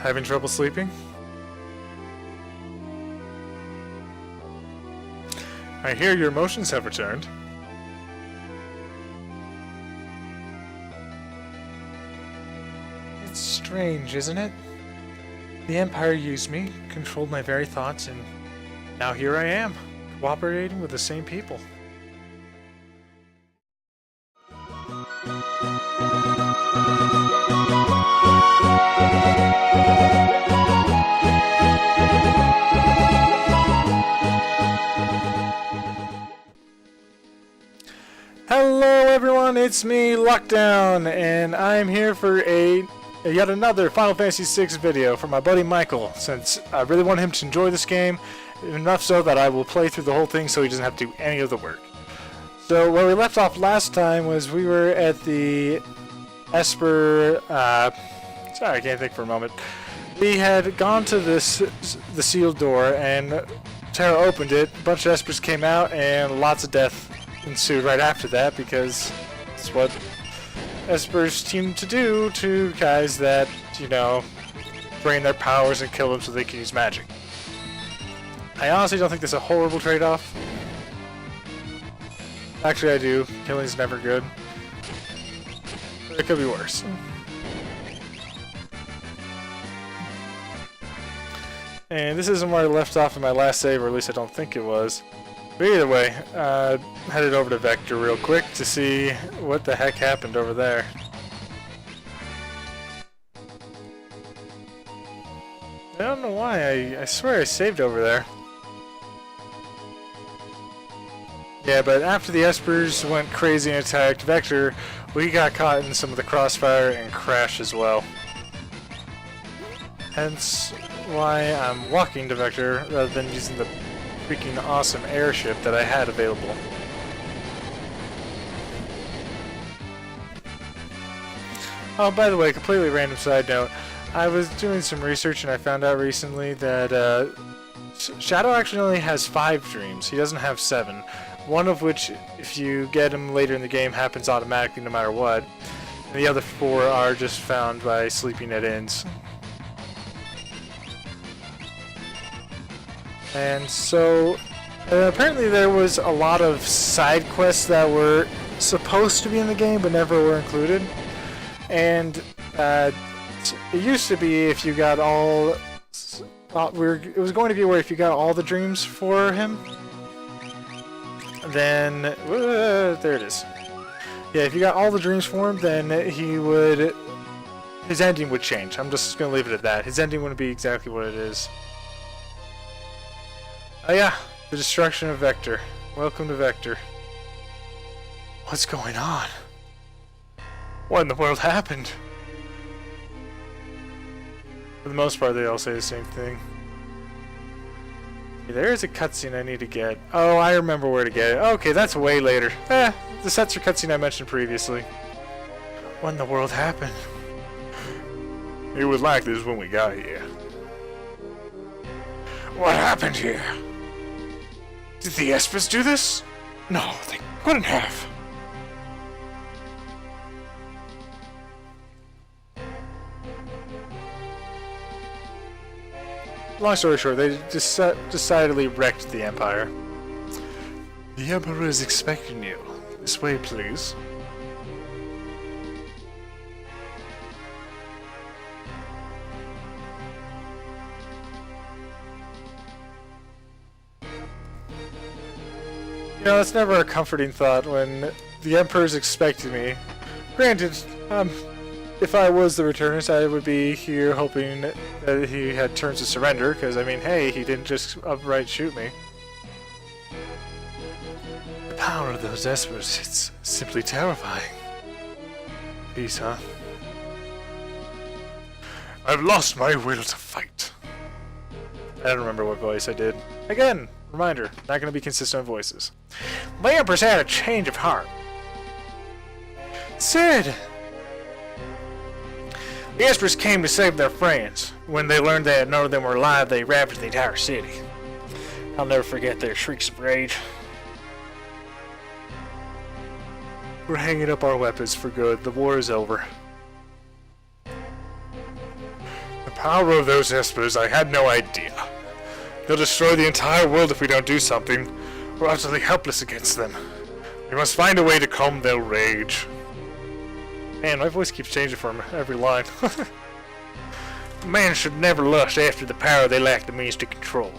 Having trouble sleeping? I hear your emotions have returned. It's strange, isn't it? The Empire used me, controlled my very thoughts, and now here I am, cooperating with the same people. Hello everyone, it's me, Lockdown, and I'm here for yet another Final Fantasy VI video for my buddy Michael, since I really want him to enjoy this game, enough so that I will play through the whole thing so he doesn't have to do any of the work. So where we left off last time was we were at the Esper, sorry I can't think for a moment. We had gone to the sealed door and Terra opened it, a bunch of Espers came out and lots of death ensued right after that, because it's what Espers seem to do to guys that, you know, drain their powers and kill them so they can use magic. I honestly don't think that's a horrible trade-off. Actually I do. Killing's never good. But it could be worse. And this isn't where I left off in my last save, or at least I don't think it was. But either way, headed over to Vector real quick to see what the heck happened over there. I don't know why, I swear I saved over there. Yeah, but after the Espers went crazy and attacked Vector, we got caught in some of the crossfire and crashed as well. Hence why I'm walking to Vector rather than using the freaking awesome airship that I had available. Oh, by the way, completely random side note, I was doing some research and I found out recently that Shadow actually only has 5 dreams. He doesn't have 7. One of which, if you get him later in the game, happens automatically no matter what. And the other 4 are just found by sleeping at inns. And so, apparently there was a lot of side quests that were supposed to be in the game but never were included. And it used to be if you got all... it was going to be where if you got all the dreams for him, then... there it is. Yeah, if you got all the dreams for him, then he would... his ending would change. I'm just going to leave it at that. His ending wouldn't be exactly what it is. Oh yeah, the destruction of Vector. Welcome to Vector. What's going on? What in the world happened? For the most part, they all say the same thing. Okay, there is a cutscene I need to get. Oh, I remember where to get it. Okay, that's way later. The Setzer cutscene I mentioned previously. What in the world happened? It was like this when we got here. What happened here? Did the Espers do this? No, they couldn't have. Long story short, they decidedly wrecked the Empire. The Emperor is expecting you. This way, please. You know, it's never a comforting thought when the Emperor's expecting me. Granted, if I was the Returnist, I would be here hoping that he had terms of surrender, because, I mean, hey, he didn't just outright shoot me. The power of those Espers, it's simply terrifying. Peace, huh? I've lost my will to fight. I don't remember what voice I did. Again, reminder, not going to be consistent voices. The Emperor's had a change of heart. Sid! The Espers came to save their friends. When they learned that none of them were alive, they ravaged the entire city. I'll never forget their shrieks of rage. We're hanging up our weapons for good. The war is over. The power of those espers, I had no idea. They'll destroy the entire world if we don't do something. We're utterly helpless against them. We must find a way to calm their rage. Man, my voice keeps changing from every line. Man should never lust after the power they lack the means to control.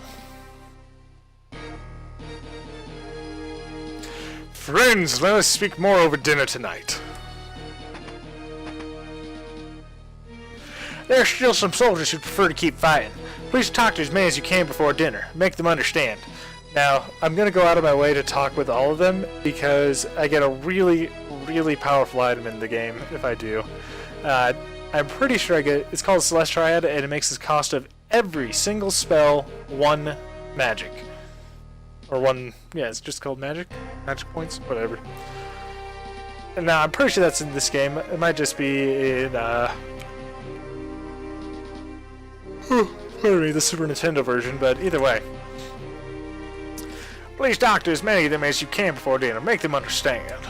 Friends, let us speak more over dinner tonight. There are still some soldiers who prefer to keep fighting. Please talk to as many as you can before dinner. Make them understand. Now, I'm going to go out of my way to talk with all of them because I get a really, really powerful item in the game if I do. I'm pretty sure I get... It's called Celeste Triad, and it makes the cost of every single spell 1 magic. Or 1... Yeah, it's just called magic? Magic points? Whatever. And now, I'm pretty sure that's in this game. It might just be in... pardon me, the Super Nintendo version, but either way. Please talk to as many of them as you can before dinner. Make them understand.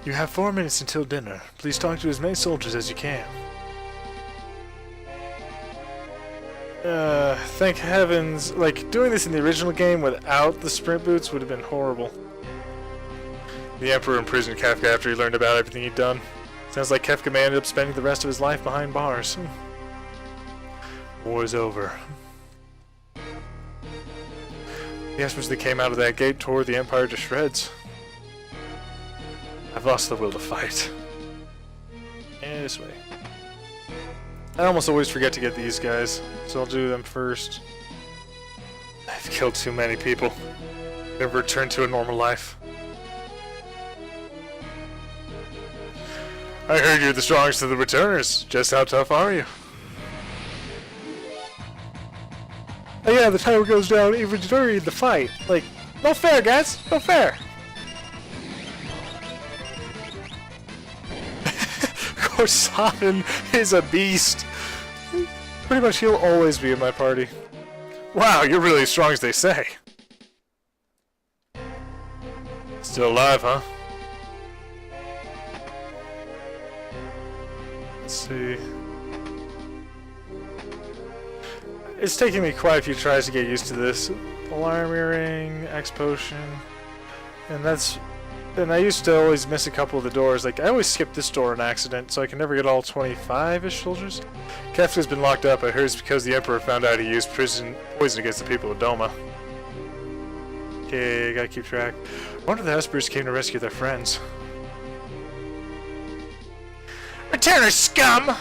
You have 4 minutes until dinner. Please talk to as many soldiers as you can. Thank heavens. Like, doing this in the original game without the sprint boots would have been horrible. The Emperor imprisoned Kefka after he learned about everything he'd done. Sounds like Kefka may end up spending the rest of his life behind bars. War is over. The Espers that came out of that gate tore the Empire to shreds. I've lost the will to fight. And this way. I almost always forget to get these guys, so I'll do them first. I've killed too many people. Never returned to a normal life. I heard you're the strongest of the returners. Just how tough are you? Oh yeah, the timer goes down even during the fight. Like, no fair, guys. No fair. Korsanen is a beast. Pretty much he'll always be in my party. Wow, you're really as strong as they say. Still alive, huh? Let's see. It's taking me quite a few tries to get used to this. Alarm earring, X potion, and I used to always miss a couple of the doors. Like, I always skip this door on accident, so I can never get all 25-ish soldiers. Kefka's been locked up. I heard it's because the Emperor found out he used poison against the people of Doma. Okay, gotta keep track. I wonder if the Espers came to rescue their friends. Returner scum!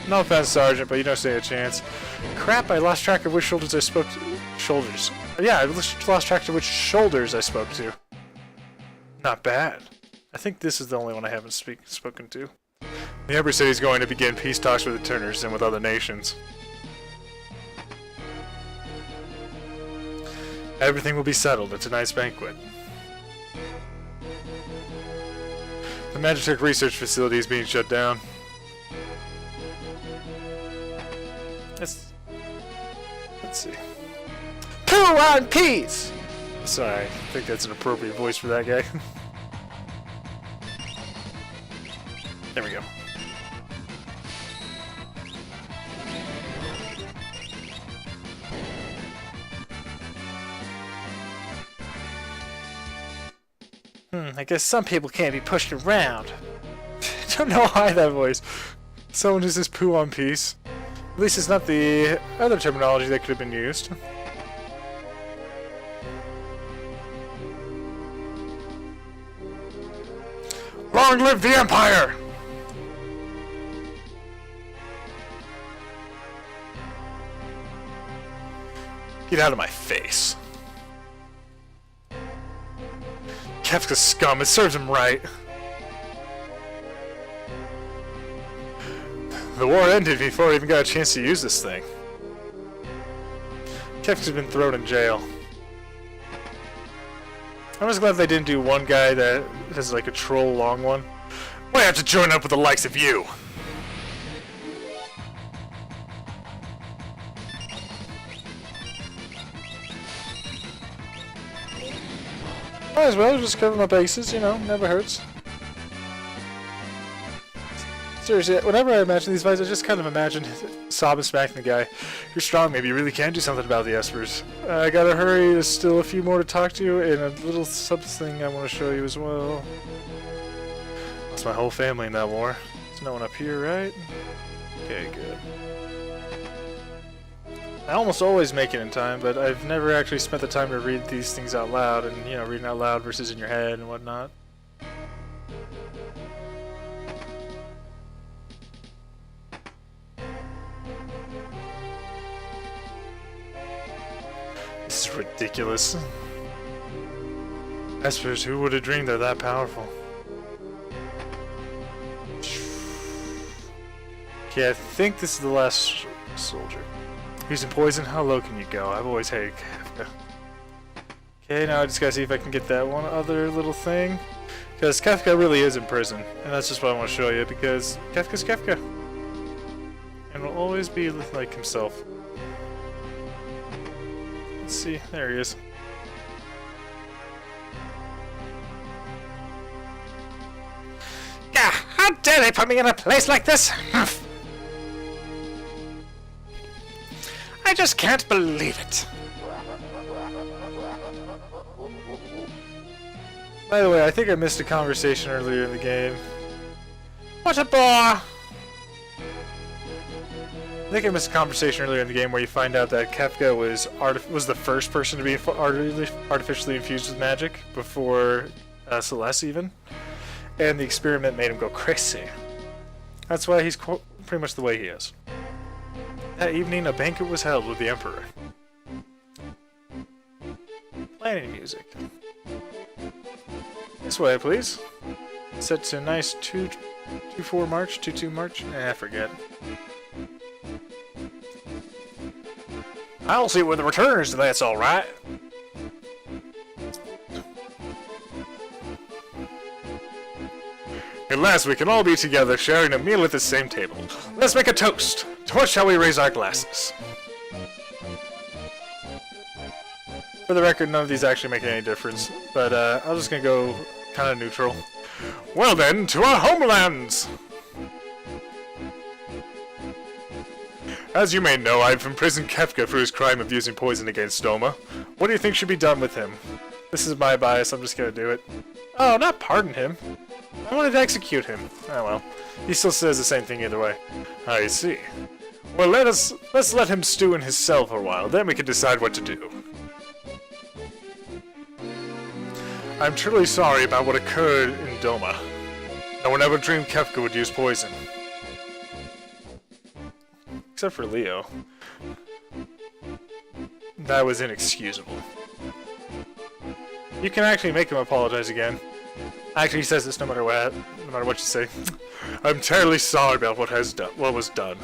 No offense, Sergeant, but you don't stand a chance. Crap, I lost track of which shoulders I spoke to. Shoulders. Yeah, I lost track of which shoulders I spoke to. Not bad. I think this is the only one I haven't spoken to. The Emperor said he's going to begin peace talks with the Turners and with other nations. Everything will be settled at tonight's banquet. The Magitech research facility is being shut down. Let's see. Poo on peas! Sorry, I think that's an appropriate voice for that guy. There we go. I guess some people can't be pushed around. I don't know why that voice. Someone who says poo on peas. At least it's not the other terminology that could have been used. Long live the Empire! Get out of my face. Kefka's scum, it serves him right. The war ended before I even got a chance to use this thing. Kefka's been thrown in jail. I'm just glad they didn't do one guy that has like a troll long one. Why have to join up with the likes of you? Might as well just cover my bases, you know, never hurts. Seriously, whenever I imagine these fights, I just kind of imagine sobbing smacking the guy. You're strong, maybe you really can do something about the Espers. I gotta hurry, there's still a few more to talk to you, and a little something I want to show you as well. Lost my whole family in that war. There's no one up here, right? Okay, good. I almost always make it in time, but I've never actually spent the time to read these things out loud, and, you know, reading out loud versus in your head and whatnot. This is ridiculous. Espers, who would have dreamed they're that powerful? Okay, I think this is the last soldier. Using poison? How low can you go? I've always hated Kafka. Okay, now I just gotta see if I can get that one other little thing. Because Kafka really is in prison. And that's just what I want to show you, because Kafka's Kafka. And will always be like himself. Let's see, there he is. Yeah, how dare they put me in a place like this? I just can't believe it. By the way, I think I missed a conversation earlier in the game. What a bore! I think I missed a conversation earlier in the game where you find out that Kefka was the first person to be artificially infused with magic before Celeste even, and the experiment made him go crazy. That's why he's pretty much the way he is. That evening, a banquet was held with the Emperor. Playing music. This way, please. Set to a nice 2-4 march, 2-2 march. I forget. I'll see with the returners, if that's alright. At last we can all be together, sharing a meal at the same table. Let's make a toast. To what shall we raise our glasses? For the record, none of these actually make any difference, but I'm just gonna go kind of neutral. Well then, to our homelands! As you may know, I've imprisoned Kefka for his crime of using poison against Doma. What do you think should be done with him? This is my bias, I'm just gonna do it. Oh, not pardon him. I wanted to execute him. Oh well. He still says the same thing either way. I see. Well, let's let him stew in his cell for a while, then we can decide what to do. I'm truly sorry about what occurred in Doma. No one ever dreamed Kefka would use poison. Except for Leo. That was inexcusable. You can actually make him apologize again. Actually, he says this no matter what you say. I'm terribly sorry about what was done.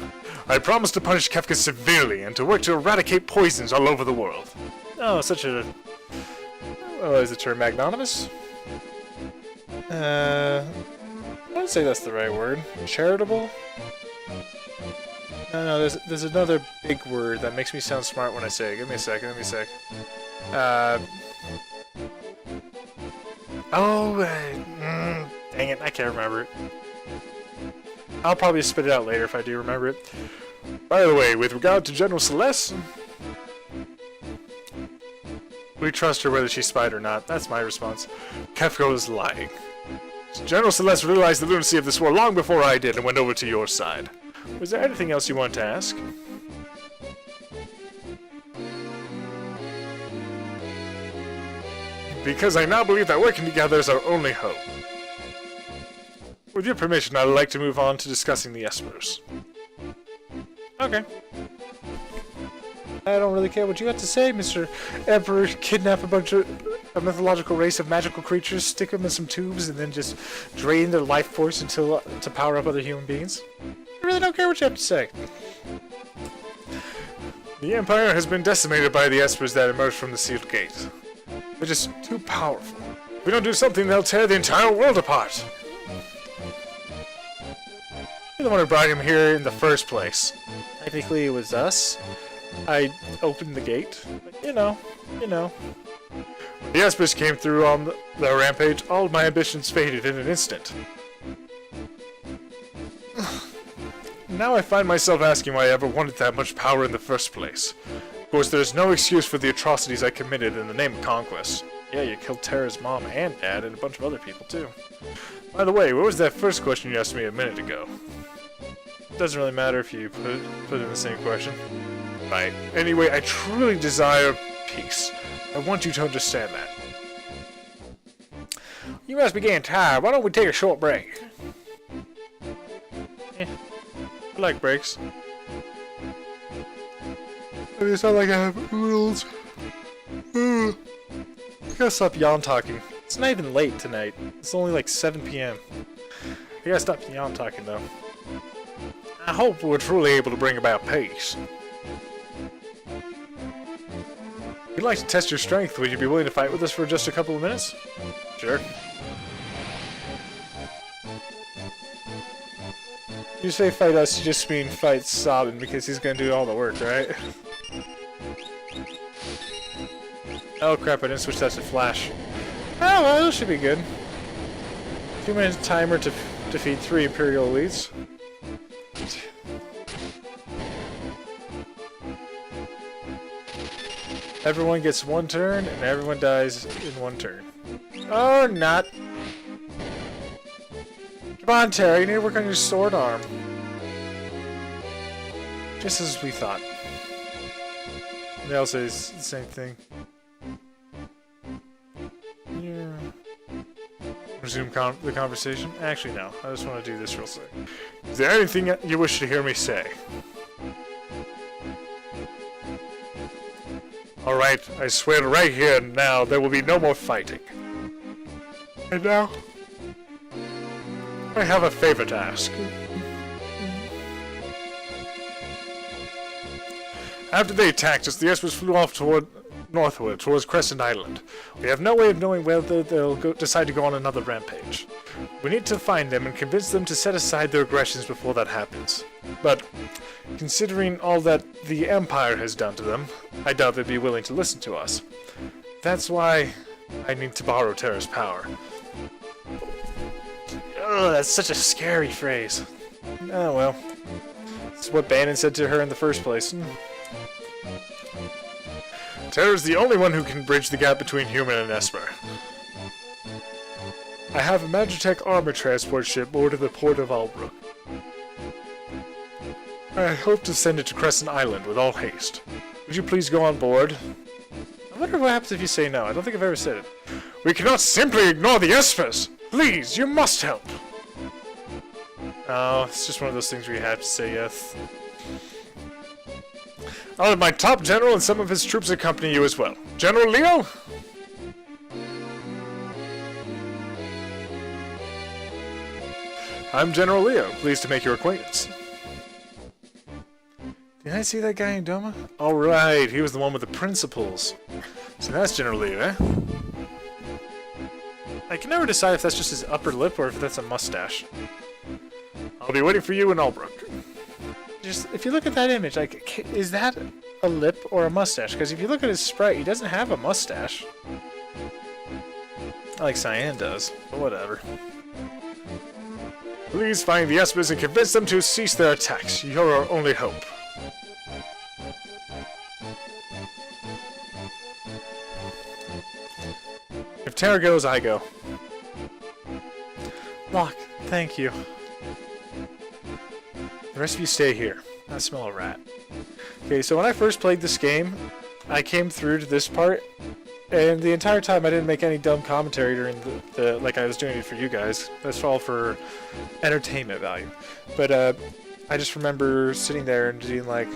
I promise to punish Kefka severely and to work to eradicate poisons all over the world. Oh, such a... Well, is the term magnanimous? I wouldn't say that's the right word. Charitable? No, there's another big word that makes me sound smart when I say it. Give me a sec. Dang it, I can't remember it. I'll probably spit it out later if I do remember it. By the way, with regard to General Celeste, we trust her whether she's spied or not. That's my response. Kefka was lying. General Celeste realized the lunacy of this war long before I did and went over to your side. Was there anything else you wanted to ask? Because I now believe that working together is our only hope. With your permission, I'd like to move on to discussing the Espers. Okay. I don't really care what you have to say, Mr. Emperor. Kidnap a bunch of a mythological race of magical creatures, stick them in some tubes, and then just drain their life force until to power up other human beings. I really don't care what you have to say. The Empire has been decimated by the Espers that emerged from the Sealed Gate. They're just too powerful. If we don't do something, they'll tear the entire world apart. You're the one who brought him here in the first place. Technically, it was us. I opened the gate. But, you know. When The Espers came through on the rampage. All of my ambitions faded in an instant. Now I find myself asking why I ever wanted that much power in the first place. Of course, there's no excuse for the atrocities I committed in the name of conquest. Yeah, you killed Terra's mom and dad and a bunch of other people, too. By the way, what was that first question you asked me a minute ago? Doesn't really matter if you put in the same question. Right. Anyway, I truly desire peace. I want you to understand that. You must be getting tired. Why don't we take a short break? I like breaks. It's not like I have oodles. I gotta stop yawn talking. It's not even late tonight. It's only like 7 p.m. I gotta stop yawn talking though. I hope we're truly able to bring about peace. We'd like to test your strength. Would you be willing to fight with us for just a couple of minutes? Sure. You say fight us, you just mean fight Sabin because he's gonna do all the work, right? Oh crap, I didn't switch that to Flash. Oh well, this should be good. 2-minute timer to defeat 3 Imperial elites. Everyone gets 1 turn, and everyone dies in 1 turn. Or not. Come on, Terra, you need to work on your sword arm. Just as we thought. They all say the same thing. Yeah. Resume the conversation? Actually, no. I just want to do this real quick. Is there anything you wish to hear me say? Alright, I swear right here and now there will be no more fighting. And now, I have a favor to ask. After they attacked us, the Espers flew off northward towards Crescent Island. We have no way of knowing whether they'll decide to go on another rampage. We need to find them and convince them to set aside their aggressions before that happens. But, considering all that the Empire has done to them, I doubt they'd be willing to listen to us. That's why I need to borrow Terra's power. Ugh, that's such a scary phrase. Oh well. It's what Bannon said to her in the first place. Terra's the only one who can bridge the gap between human and Esper. I have a Magitech armor transport ship moored in the port of Albrook. I hope to send it to Crescent Island with all haste. Would you please go on board? I wonder what happens if you say no. I don't think I've ever said it. We cannot simply ignore the Espers! Please, you must help! Oh, it's just one of those things where you have to say yes. I'll have my top general and some of his troops accompany you as well. General Leo? I'm General Leo. Pleased to make your acquaintance. Did I see that guy in Doma? Alright, he was the one with the principles. So that's General Leo, eh? I can never decide if that's just his upper lip or if that's a mustache. I'll be waiting for you in Albrook. Just, if you look at that image, like, is that a lip or a mustache? Because if you look at his sprite, he doesn't have a mustache. Like Cyan does, but whatever. Please find the Espers and convince them to cease their attacks. You're our only hope. If Terra goes, I go. Locke, thank you. The rest of you stay here. I smell a rat. Okay, so when I first played this game, I came through to this part, and the entire time I didn't make any dumb commentary during the like I was doing it for you guys. That's all for entertainment value. But I just remember sitting there and being like,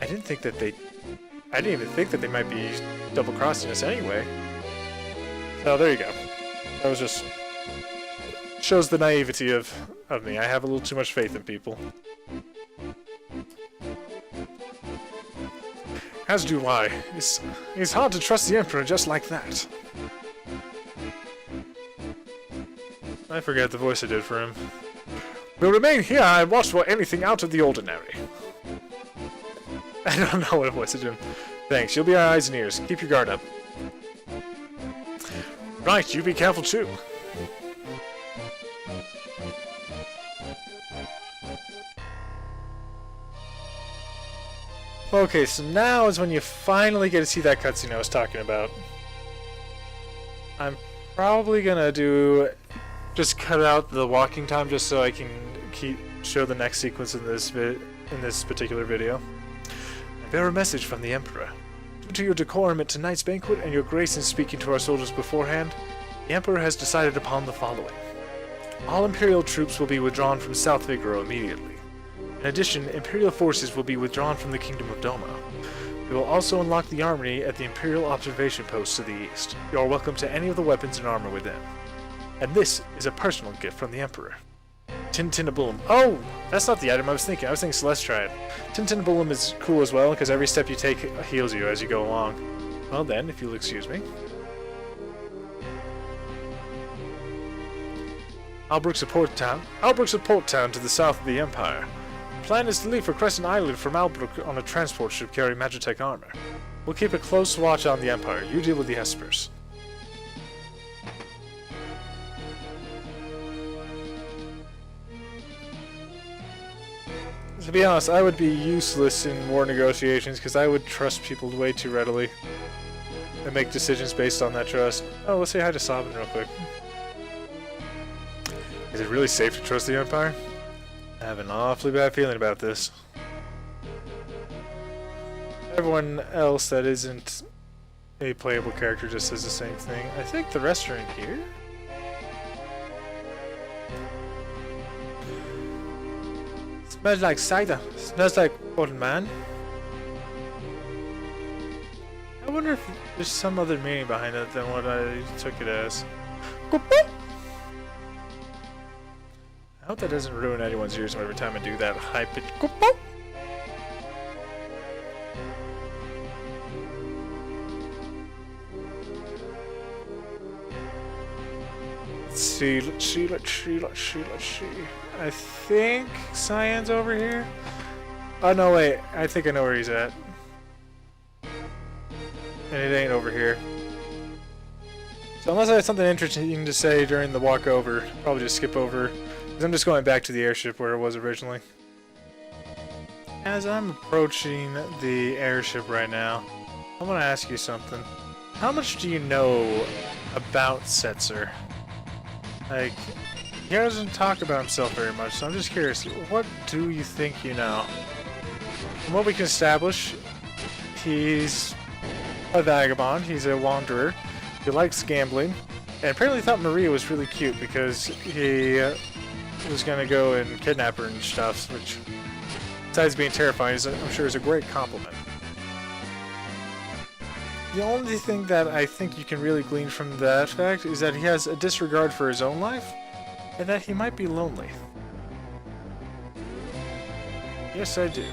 I didn't even think that they might be double-crossing us anyway. So there you go. That was just shows the naivety of me. I have a little too much faith in people. As do I. It's hard to trust the Emperor just like that. I forget the voice I did for him. We'll remain here and watch for anything out of the ordinary. I don't know what voice I did. Thanks, you'll be our eyes and ears. Keep your guard up. Right, you be careful too. Okay, so now is when you finally get to see that cutscene I was talking about. I'm probably gonna just cut out the walking time just so I can show the next sequence in this particular video. I bear a message from the Emperor. Due to your decorum at tonight's banquet and your grace in speaking to our soldiers beforehand, the Emperor has decided upon the following. All Imperial troops will be withdrawn from South Vigoro immediately. In addition, Imperial forces will be withdrawn from the Kingdom of Doma. We will also unlock the armory at the Imperial observation post to the east. You are welcome to any of the weapons and armor within. And this is a personal gift from the Emperor. Tintinabulum. Oh! That's not the item I was thinking. I was thinking Celestrid. Tintinabulum is cool as well, because every step you take heals you as you go along. Well then, if you'll excuse me. Albrook's a port town. Albrook's a port town to the south of the Empire. The plan is to leave for Crescent Island from Albrook on a transport ship carrying Magitech armor. We'll keep a close watch on the Empire. You deal with the Espers. To be honest, I would be useless in war negotiations because I would trust people way too readily and make decisions based on that trust. Oh, let's say hi to Sabin real quick. Is it really safe to trust the Empire? I have an awfully bad feeling about this. Everyone else that isn't a playable character just says the same thing. I think the rest are in here? Smells like cider. Smells like old man. I wonder if there's some other meaning behind it than what I took it as. I hope that doesn't ruin anyone's ears every time I do that high-pitched "Kupo." Let's see. I think Cyan's over here. Oh no, wait. I think I know where he's at. And it ain't over here. So unless I have something interesting to say during the walk over, probably just skip over. I'm just going back to the airship where it was originally. As I'm approaching the airship right now, I want to ask you something. How much do you know about Setzer? Like, he doesn't talk about himself very much, so I'm just curious, what do you think you know? From what we can establish, he's a vagabond, he's a wanderer, he likes gambling, and apparently thought Maria was really cute because he was gonna go and kidnap her and stuff, which, besides being terrifying, I'm sure is a great compliment. The only thing that I think you can really glean from that fact is that he has a disregard for his own life, and that he might be lonely. Yes, I do.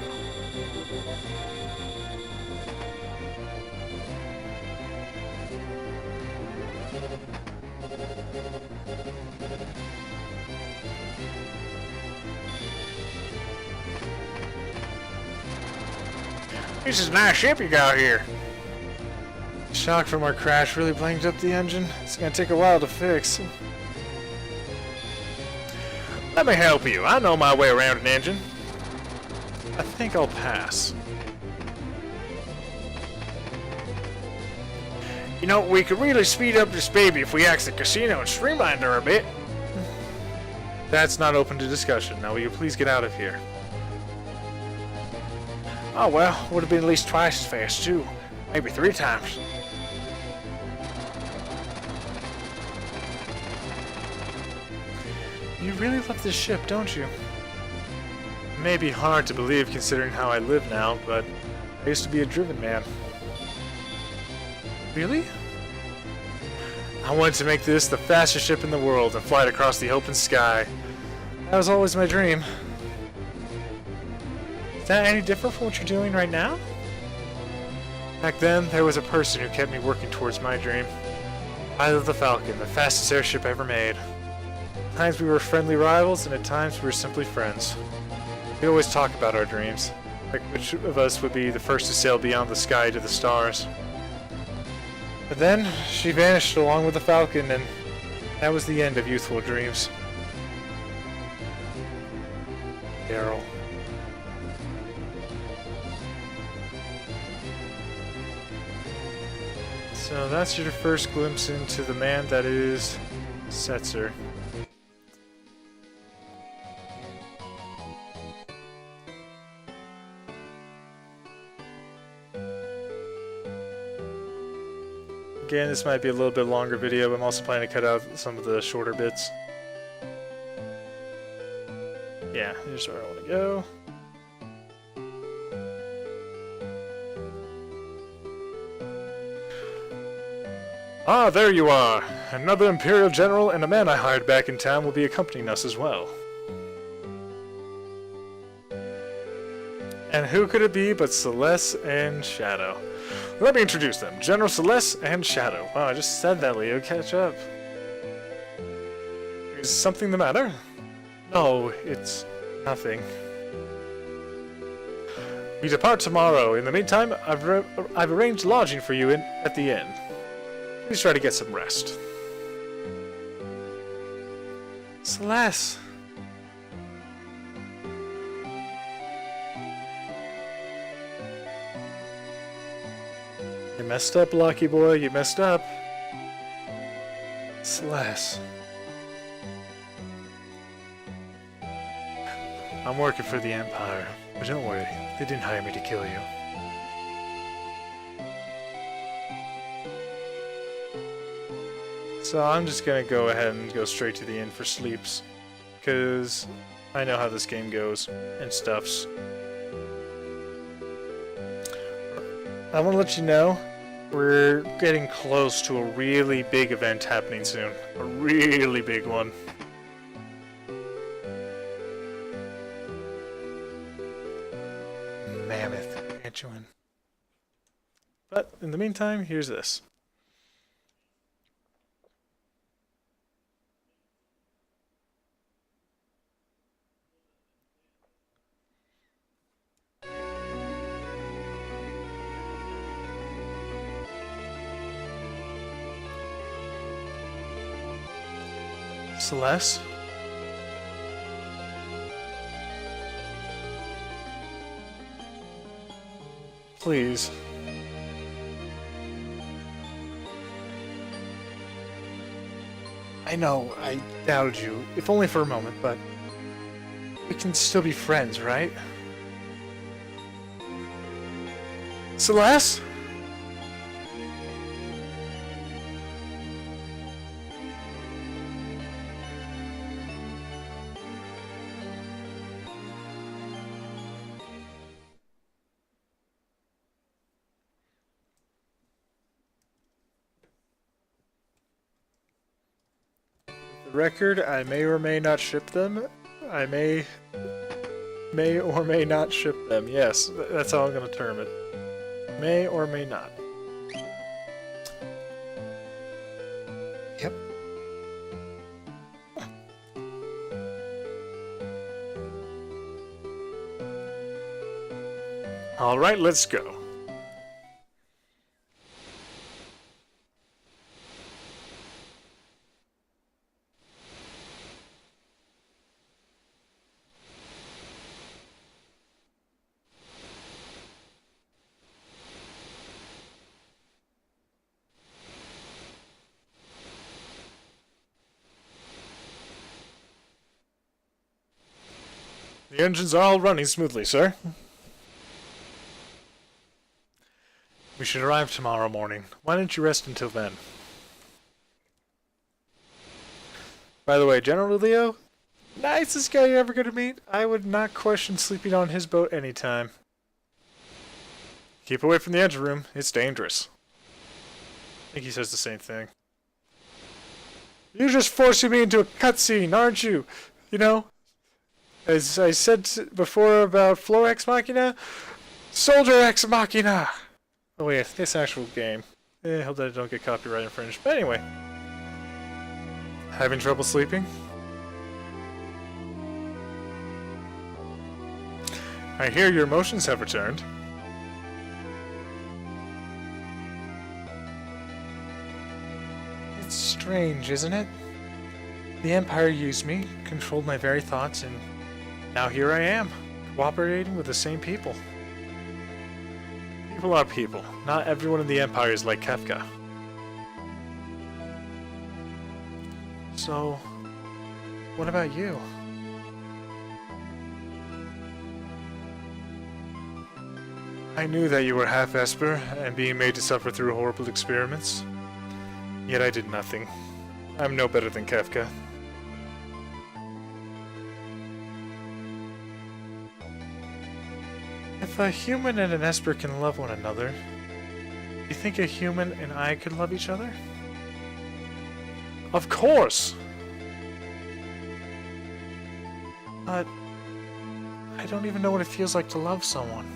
This is a nice ship you got here. Shock from our crash really blanked up the engine. It's gonna take a while to fix. Let me help you. I know my way around an engine. I think I'll pass. You know, we could really speed up this baby if we axe the casino and streamline her a bit. That's not open to discussion. Now will you please get out of here? Oh well, would have been at least twice as fast too. Maybe 3 times. You really love this ship, don't you? It may be hard to believe considering how I live now, but I used to be a driven man. Really? I wanted to make this the fastest ship in the world and fly it across the open sky. That was always my dream. Is that any different from what you're doing right now? Back then, there was a person who kept me working towards my dream. Pilot of the Falcon, the fastest airship ever made. At times we were friendly rivals, and at times we were simply friends. We always talk about our dreams, like which of us would be the first to sail beyond the sky to the stars. But then, she vanished along with the falcon, and that was the end of youthful dreams. Daryl. So that's your first glimpse into the man that is Setzer. Again, this might be a little bit longer video, but I'm also planning to cut out some of the shorter bits. Yeah, here's where I want to go. Ah, there you are! Another Imperial General and a man I hired back in town will be accompanying us as well. And who could it be but Celeste and Shadow? Let me introduce them. General Celeste and Shadow. Wow, I just said that, Leo. Catch up. Is something the matter? No, it's nothing. We depart tomorrow. In the meantime, I've arranged lodging for you at the inn. Please try to get some rest. Celeste. You messed up, Lucky Boy. You messed up. Celeste. I'm working for the Empire, but don't worry. They didn't hire me to kill you. So I'm just gonna go ahead and go straight to the inn for sleeps, because I know how this game goes and stuffs. I want to let you know we're getting close to a really big event happening soon. A really big one. Mammoth, can't you win? But in the meantime, here's this. Celeste? Please. I know, I doubted you, if only for a moment, but we can still be friends, right? Celeste? Record, I may or may not ship them. I may or may not ship them. Yes, that's how I'm going to term it. May or may not. Yep. All right, let's go. The engines are all running smoothly, sir. We should arrive tomorrow morning. Why don't you rest until then? By the way, General Leo, nicest guy you're ever going to meet. I would not question sleeping on his boat anytime. Keep away from the engine room. It's dangerous. I think he says the same thing. You're just forcing me into a cutscene, aren't you? You know? As I said before about Floor Ex Machina, Soldier Ex Machina! Oh wait, this actual game. Hope that I don't get copyright infringed. But anyway. Having trouble sleeping? I hear your emotions have returned. It's strange, isn't it? The Empire used me, controlled my very thoughts, and now here I am, cooperating with the same people. People are people. Not everyone in the Empire is like Kefka. So, what about you? I knew that you were half Esper and being made to suffer through horrible experiments. Yet I did nothing. I'm no better than Kefka. If a human and an Esper can love one another, do you think a human and I could love each other? Of course! But I don't even know what it feels like to love someone.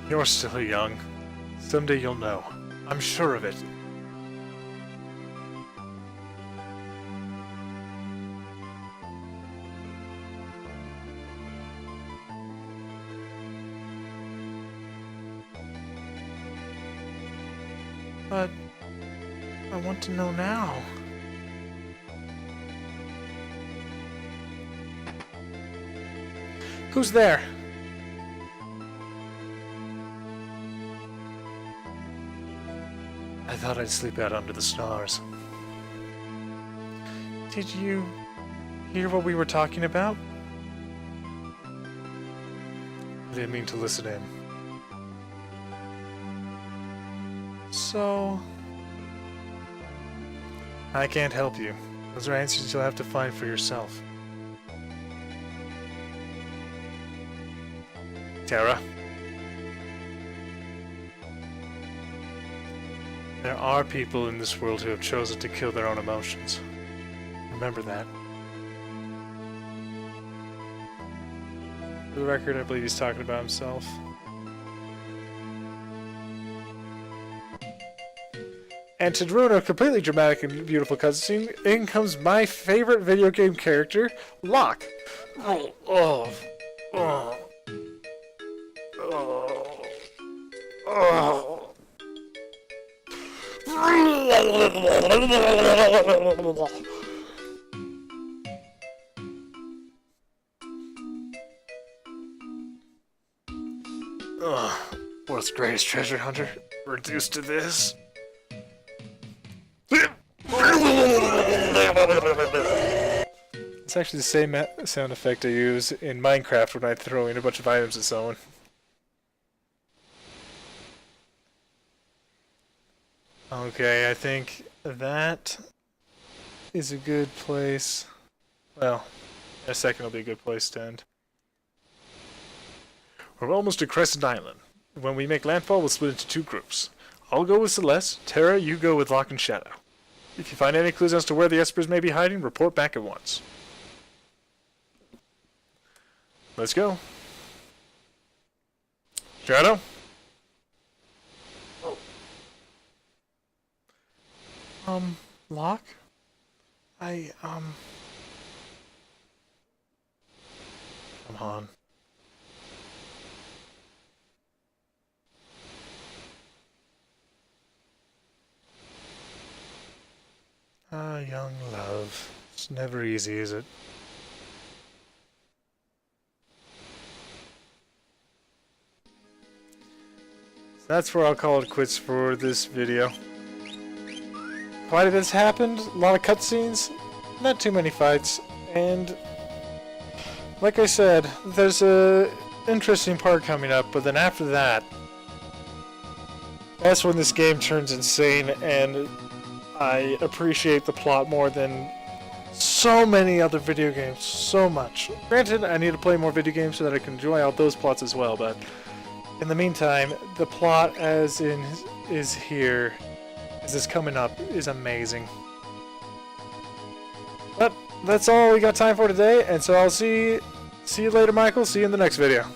You're still young. Someday you'll know. I'm sure of it. But I want to know now. Who's there? I thought I'd sleep out under the stars. Did you hear what we were talking about? I didn't mean to listen in. So, I can't help you. Those are answers you'll have to find for yourself. Terra? There are people in this world who have chosen to kill their own emotions. Remember that. For the record, I believe he's talking about himself. And to ruin a completely dramatic and beautiful cutscene, in comes my favorite video game character, Locke. Oh, oh, oh, oh, oh. World's greatest treasure hunter, reduced to this. It's actually the same sound effect I use in Minecraft when I throw in a bunch of items at someone. Okay, I think that is a good place. Well, a second will be a good place to end. We're almost to Crescent Island. When we make landfall, we'll split into two groups. I'll go with Celeste. Terra, you go with Locke and Shadow. If you find any clues as to where the Espers may be hiding, report back at once. Let's go. Shadow? Locke? Come on. Ah, young love. It's never easy, is it? That's where I'll call it quits for this video. Why did this happen? A lot of cutscenes, not too many fights, and like I said, there's a interesting part coming up, but then after that, that's when this game turns insane, and I appreciate the plot more than so many other video games, so much. Granted, I need to play more video games so that I can enjoy out those plots as well, but in the meantime, the plot as in is here, as is coming up, is amazing. But that's all we got time for today, and so I'll see you later, Michael. See you in the next video.